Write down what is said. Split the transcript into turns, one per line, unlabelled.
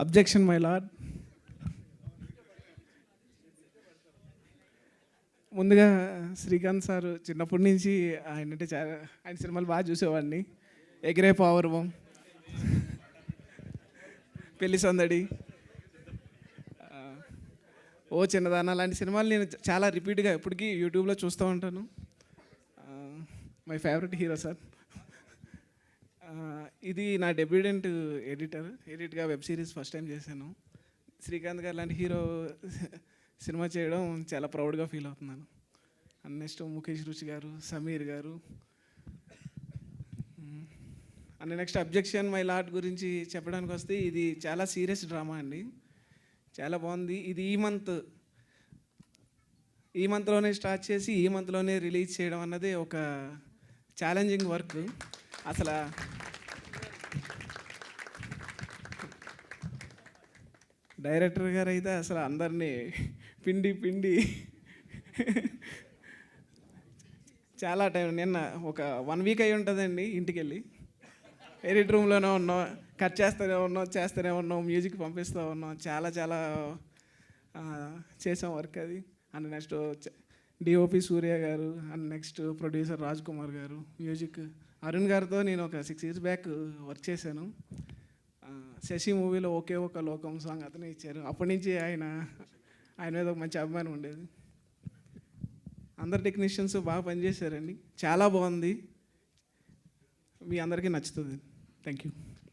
Objection my lord. ముందుగా Srikanth sir చిన్నప్పటి నుంచి ఆయన సినిమాలు బాగా చూసేవాడిని. ఎగిరే పావురవం, పెళ్లి సందడి, ఓ చిన్నదాన లాంటి సినిమాలు నేను చాలా రిపీట్గా ఇప్పటికీ యూట్యూబ్లో చూస్తూ ఉంటాను. My favourite hero sir. ఇది నా debutant ఎడిట్గా web series first time చేశాను. శ్రీకాంత్ గారు లాంటి హీరో సినిమా చేయడం చాలా ప్రౌడ్గా ఫీల్ అవుతున్నాను. అండ్ నెక్స్ట్ ముఖేష్ రుచి గారు, సమీర్ గారు. And next objection my lord గురించి చెప్పడానికి వస్తే ఇది చాలా సీరియస్ డ్రామా అండి. చాలా బాగుంది. ఇది ఈ మంత్లోనే స్టార్ట్ చేసి ఈ మంత్లోనే రిలీజ్ చేయడం అన్నది ఒక ఛాలెంజింగ్ వర్క్. అసలు డైరెక్టర్ గారు అయితే అసలు అందరినీ పిండి చాలా టైం, నిన్న ఒక 1 వీక్ అయి ఉంటుందండి. ఇంటికి వెళ్ళి ఎడిట్ రూమ్లోనే ఉన్నాం, కట్ చేస్తూనే ఉన్నాం, మ్యూజిక్ పంపిస్తూ ఉన్నాం. చాలా చేసాం వర్క్ అది. అండ్ నెక్స్ట్ డిఓపి సూర్య గారు, and next producer Raj Kumar గారు, మ్యూజిక్ అరుణ్ గారితో నేను ఒక 6 years బ్యాక్ వర్క్ చేశాను. శశి మూవీలో ఒకే ఒక లోకం సాంగ్ అతనే ఇచ్చారు. అప్పటి నుంచి ఆయన మీద ఒక మంచి అభిమానం ఉండేది. అందరు టెక్నీషియన్స్ బాగా పనిచేశారండి. చాలా బాగుంది. మీ అందరికీ నచ్చుతుంది. Thank you.